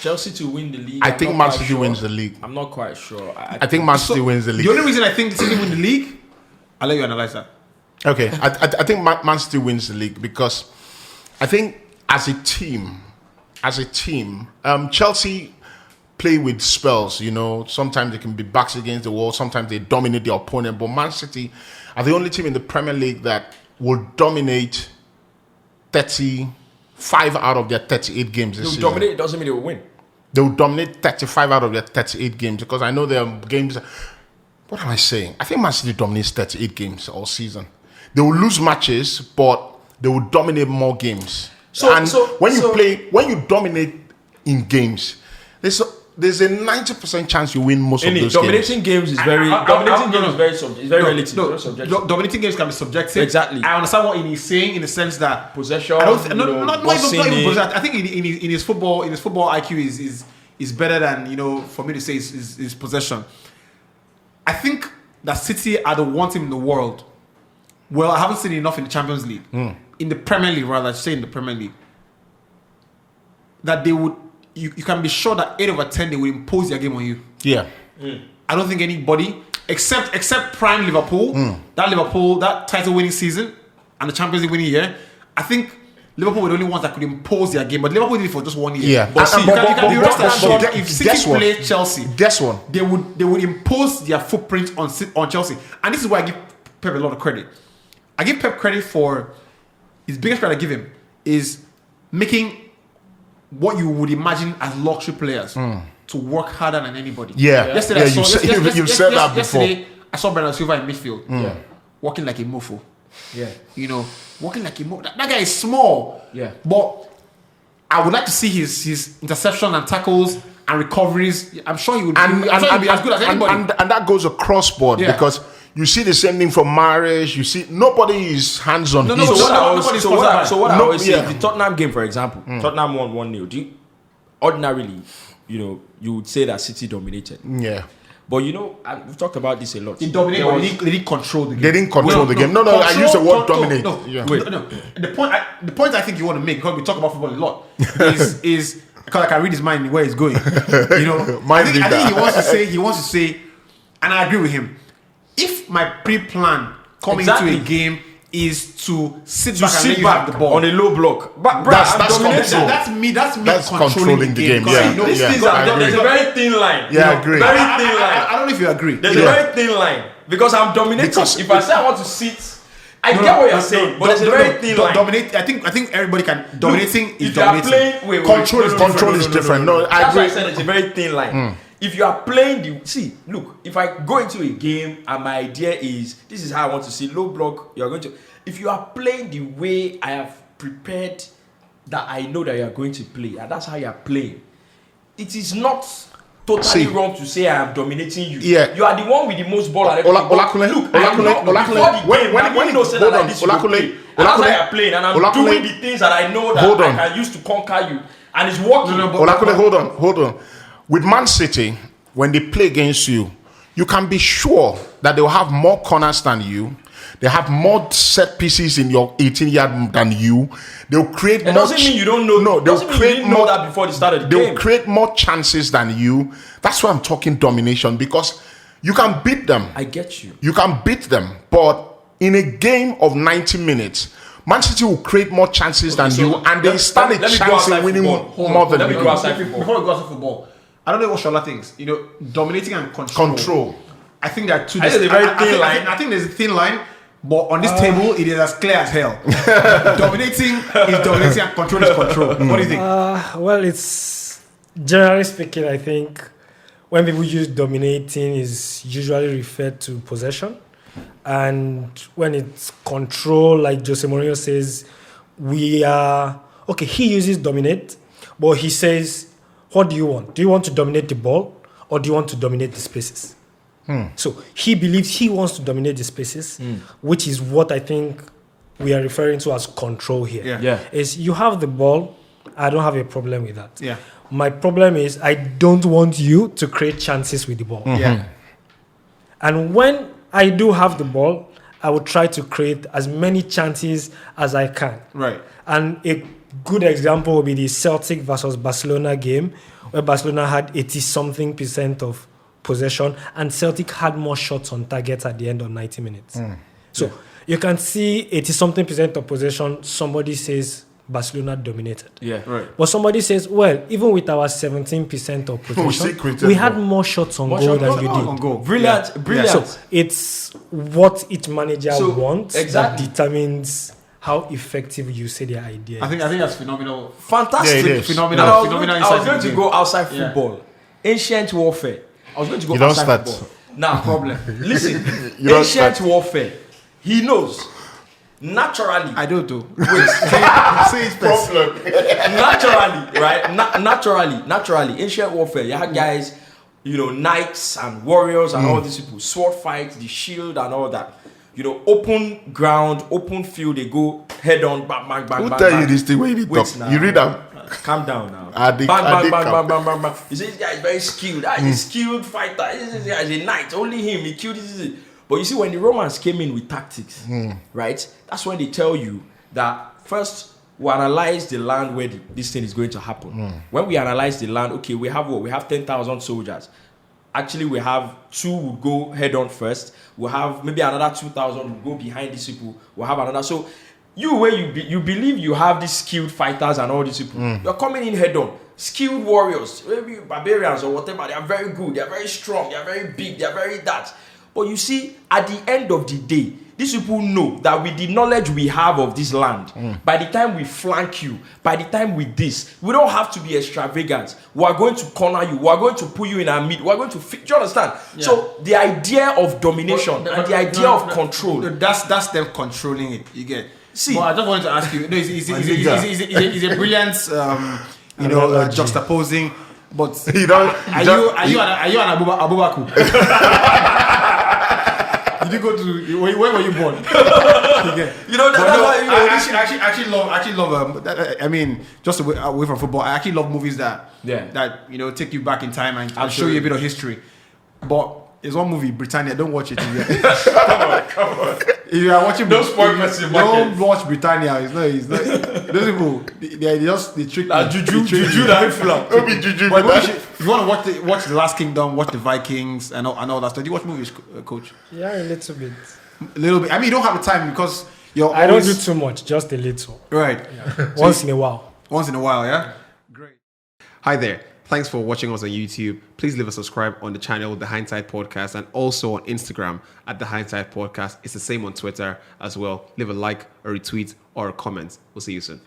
Chelsea to win the league. I think Man City wins the league. I'm not quite sure. I think Man City wins the league. The only reason I think City win the league, I'll let you analyze that. Okay, I think Man City wins the league because I think as a team, Chelsea play with spells. You know, sometimes they can be backs against the wall. Sometimes they dominate the opponent. But Man City are the only team in the Premier League that will dominate 35 out of their 38 games this season. Dominate doesn't mean they will win. They will dominate 35 out of their 38 games because I know there are games. What am I saying? I think Man City dominates 38 games all season. They will lose matches, but they will dominate more games. When you dominate in games, there's a 90% chance you win most of those dominating games is very subjective. Dominating games can be subjective. Exactly. I understand what he's saying in the sense that possession. I don't not even possession. I think in his football IQ is better than, you know, for me to say is possession. I think that City are the one team in the world. Well, I haven't seen enough in the Champions League. In the Premier League, rather, I should say in the Premier League, that they would. You can be sure that 8 over 10 they will impose their game on you. Yeah. I don't think anybody except prime Liverpool, that title winning season and the Champions League winning year. I think Liverpool were the only ones that could impose their game, but Liverpool did it for just 1 year. Yeah, but you can be rest assured that if City play Chelsea, they would impose their footprint on Chelsea, and this is why I give Pep a lot of credit. I give Pep credit for his biggest credit I give him is making what you would imagine as luxury players to work harder than anybody. Yesterday, you've said that before. Yesterday, I saw Bernardo Silva in midfield, walking like a mofo. Yeah, you know, walking like a mofo. That guy is small. Yeah, but I would like to see his interception and tackles and recoveries. I'm sure he would be as good as anybody. And that goes across board because you see the same thing from Mahrez. You see nobody is hands on. So what I always say, the Tottenham game, for example, Tottenham won 1-0. Ordinarily, you know, you would say that City dominated. Yeah. But you know, we've talked about this a lot. They dominated. They didn't control the game. They didn't control the game. No, I use the word dominate. No. The point I think you want to make, because we talk about football a lot, is because I can read his mind where he's going. You know, I think he wants to say, and I agree with him. If my pre-plan coming into a game is to sit back the ball on a low block, that's me controlling the game. There's a very thin line. Yeah, I agree. Very thin line. I don't know if you agree. There's a very thin line because I'm dominating. If I say I want to sit, I get what you're saying, but there's a very thin line. Dominate. I think everybody can. Dominating is dominating. Control is different. No, I agree. That's why I said it's a very thin line. If you are playing if I go into a game and my idea is this is how I want to see low block, you're going to. If you are playing the way I have prepared, that I know that you are going to play, and that's how you are playing, it is not totally wrong to say I am dominating you. Yeah, you are the one with the most ball. Olakule, and I'm doing the things that I know that I can use to conquer you, and it's working. Olakule, hold on. With Man City, when they play against you, you can be sure that they'll have more corners than you. They have more set pieces in your 18-yard than you. They'll create more. It doesn't mean you don't know. No, they'll create more that before the start of the game. They'll create more chances than you. That's why I'm talking domination, because you can beat them. I get you. You can beat them, but in a game of 90 minutes, Man City will create more chances than you, and they stand a chance in winning more than you. Before we go outside football, I don't know what Shola thinks. You know, dominating and control. I think there are two. There's a very thin line. I think there's a thin line, but on this table, it is as clear as hell. Dominating is dominating and control is control. What do you think? Well, it's generally speaking, I think when people use dominating is usually referred to possession, and when it's control, like Jose Mourinho says, he uses dominate, but he says, what do you want? Do you want to dominate the ball or do you want to dominate the spaces? So he believes he wants to dominate the spaces, which is what I think we are referring to as control here. Yeah. Is you have the ball, I don't have a problem with that. Yeah. My problem is I don't want you to create chances with the ball. Yeah. And when I do have the ball, I will try to create as many chances as I can. Right. And a good example would be the Celtic versus Barcelona game, where Barcelona had 80-something% of possession, and Celtic had more shots on target at the end of 90 minutes. So you can see 80-something% of possession. Somebody says Barcelona dominated. Yeah, right. But somebody says, well, even with our 17% of possession, we had more shots on goal than you did. On goal. Brilliant. So it's what each manager wants that determines how effective you say their idea. I think that's phenomenal. Fantastic. Yeah, phenomenal. I was going to go outside football. Ancient warfare. I was going to go outside football. Now, problem. Listen, ancient warfare. He knows. Naturally. I don't do. Wait. Say it first. Naturally, right? Naturally. Ancient warfare. You had guys, knights and warriors and all these people. Sword fights, the shield and all that. Open ground, open field, they go head on, bang, bang, bang, Who bang. tell bang. you this thing when you talk? Now. You read them. Calm down now. Bang, Bang. You see, this guy is very skilled. He's a skilled fighter. This guy is a knight. Only him. He killed this. But you see, when the Romans came in with tactics, right? That's when they tell you that first we analyze the land where this thing is going to happen. When we analyze the land, okay, we have what? We have 10,000 soldiers. Actually, we have 2 would go head on first. We'll have maybe another 2,000 will go behind these people. We'll have another. So you believe you have these skilled fighters and all these people. You're coming in head on. Skilled warriors, maybe barbarians or whatever. They are very good. They are very strong. They are very big. They are very that. But you see, at the end of the day, these people know that with the knowledge we have of this land, by the time we flank you, by the time we this, we don't have to be extravagant. We are going to corner you. We are going to put you in our mid. We are going to do you understand? Yeah. So the idea of domination and the idea of control. That's them controlling it. You get. See, but I just wanted to ask you. No, it's a brilliant, juxtaposing. But are you an Abubaku? Did you go to where were you born? That's why I actually love. I mean, just away from football, I actually love movies that take you back in time and show you a bit of history. But there's one movie, Britannia. Don't watch it yet. Come on. If you are watching, don't watch Britannia. It's not. Those people, they trick. Juju, that influence. Don't be juju. But if you want to watch The Last Kingdom, watch The Vikings and all that stuff. Do you watch movies, Coach? Yeah, a little bit. A little bit. I mean, you don't have the time because you're. I don't do too much, just a little. Right. Yeah. Once in a while, yeah. Great. Hi there. Thanks for watching us on YouTube. Please leave a subscribe on the channel, The Hindsight Podcast, and also on Instagram at The Hindsight Podcast. It's the same on Twitter as well. Leave a like, a retweet, or a comment. We'll see you soon.